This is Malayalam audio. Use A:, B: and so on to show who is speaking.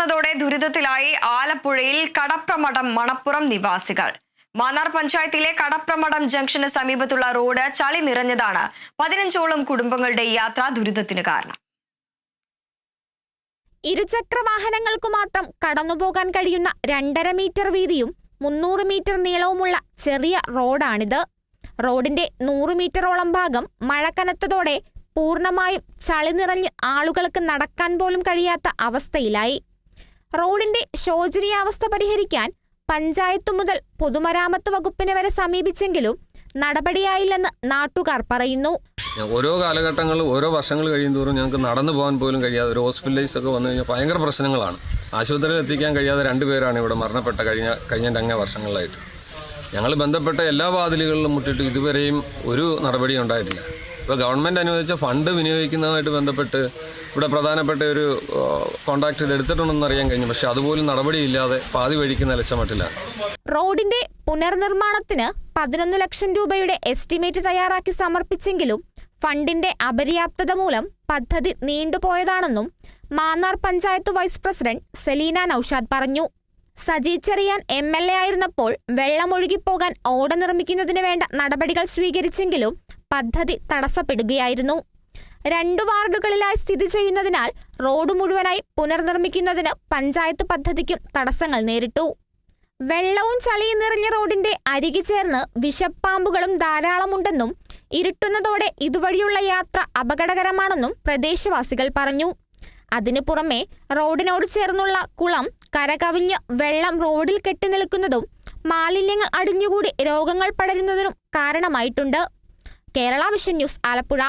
A: കടന്നതോടെ ദുരിതത്തിലായി ആലപ്പുഴയിൽ കടപ്രമഠം മണപ്പുറം നിവാസികൾ. മാന്നാർ പഞ്ചായത്തിലെ കടപ്രമഠം ജംഗ്ഷന് സമീപത്തുള്ള റോഡ് ചളി നിറഞ്ഞതാണ് 15ഓളം കുടുംബങ്ങളുടെ യാത്രാ ദുരിതത്തിന് കാരണം.
B: ഇരുചക്ര വാഹനങ്ങൾക്കു മാത്രം കടന്നുപോകാൻ കഴിയുന്ന 2.5 മീറ്റർ വീതിയും 300 മീറ്റർ നീളവുമുള്ള ചെറിയ റോഡാണിത്. റോഡിന്റെ 100 മീറ്ററോളം ഭാഗം മഴ കനത്തതോടെ പൂർണ്ണമായും ചളി നിറഞ്ഞ് ആളുകൾക്ക് നടക്കാൻ പോലും കഴിയാത്ത അവസ്ഥയിലായി. റോഡിന്റെ ശോചനീയാവസ്ഥ പരിഹരിക്കാൻ പഞ്ചായത്ത് മുതൽ പൊതുമരാമത്ത് വകുപ്പിനെ വരെ സമീപിച്ചെങ്കിലും നടപടിയായില്ലെന്ന് നാട്ടുകാർ പറയുന്നു.
C: ഓരോ കാലഘട്ടങ്ങളും ഓരോ വർഷങ്ങൾ കഴിയുന്തോറും ഞങ്ങൾക്ക് നടന്നു പോകാൻ പോലും കഴിയാതെ ഒരു ഹോസ്പിറ്റലൈസ് ഒക്കെ വന്നു കഴിഞ്ഞാൽ ഭയങ്കര പ്രശ്നങ്ങളാണ്. ആശുപത്രിയിൽ എത്തിക്കാൻ കഴിയാതെ 2 പേരാണ് ഇവിടെ മരണപ്പെട്ട കഴിഞ്ഞ വർഷങ്ങളിലായിട്ട്. ഞങ്ങൾ ബന്ധപ്പെട്ട എല്ലാ വാതിലുകളിലും മുട്ടിട്ട് ഇതുവരെയും ഒരു നടപടിയും ഉണ്ടായിട്ടില്ല. ഇപ്പോൾ ഗവൺമെൻറ് അനുവദിച്ച ഫണ്ട് വിനിയോഗിക്കുന്നതുമായിട്ട് ബന്ധപ്പെട്ട് ഇവിടെ പ്രധാനപ്പെട്ട ഒരു കോൺട്രാക്ട് എടുത്തിട്ടുണ്ടെന്ന് അറിയാൻ കഴിഞ്ഞു. പക്ഷെ അതുപോലും നടപടിയില്ലാതെ പാതി വഴിക്ക് നിലച്ച മട്ടില്ല.
B: റോഡിന്റെ പുനർനിർമ്മാണത്തിന് 11 ലക്ഷം രൂപയുടെ എസ്റ്റിമേറ്റ് തയ്യാറാക്കി സമർപ്പിച്ചെങ്കിലും ഫണ്ടിന്റെ അപര്യാപ്തത മൂലം പദ്ധതി നീണ്ടുപോയതാണെന്നും മാന്നാർ പഞ്ചായത്ത് വൈസ് പ്രസിഡന്റ് സെലീന നൌഷാദ് പറഞ്ഞു. സജി ചെറിയാൻ MLA ആയിരുന്നപ്പോൾ വെള്ളമൊഴുകിപ്പോകാൻ ഓട നിർമ്മിക്കുന്നതിന് വേണ്ട നടപടികൾ സ്വീകരിച്ചെങ്കിലും പദ്ധതി തടസ്സപ്പെടുകയായിരുന്നു. 2 വാർഡുകളിലായി സ്ഥിതി ചെയ്യുന്നതിനാൽ റോഡ് മുഴുവനായി പുനർനിർമ്മിക്കുന്നതിന് പഞ്ചായത്ത് പദ്ധതിക്കും തടസ്സങ്ങൾ നേരിട്ടു. വെള്ളവും ചളിയും നിറഞ്ഞ റോഡിന്റെ അരികു ചേർന്ന് വിഷപ്പാമ്പുകളും ധാരാളമുണ്ടെന്നും ഇരുട്ടുന്നതോടെ ഇതുവഴിയുള്ള യാത്ര അപകടകരമാണെന്നും പ്രദേശവാസികൾ പറഞ്ഞു. അതിനു പുറമെ റോഡിനോട് ചേർന്നുള്ള കുളം കരകവിഞ്ഞ് വെള്ളം റോഡിൽ കെട്ടിനിൽക്കുന്നതും മാലിന്യങ്ങൾ അടിഞ്ഞുകൂടി രോഗങ്ങൾ പടരുന്നതിനും കാരണമായിട്ടുണ്ട്. Kerala vision news, Alappuzha.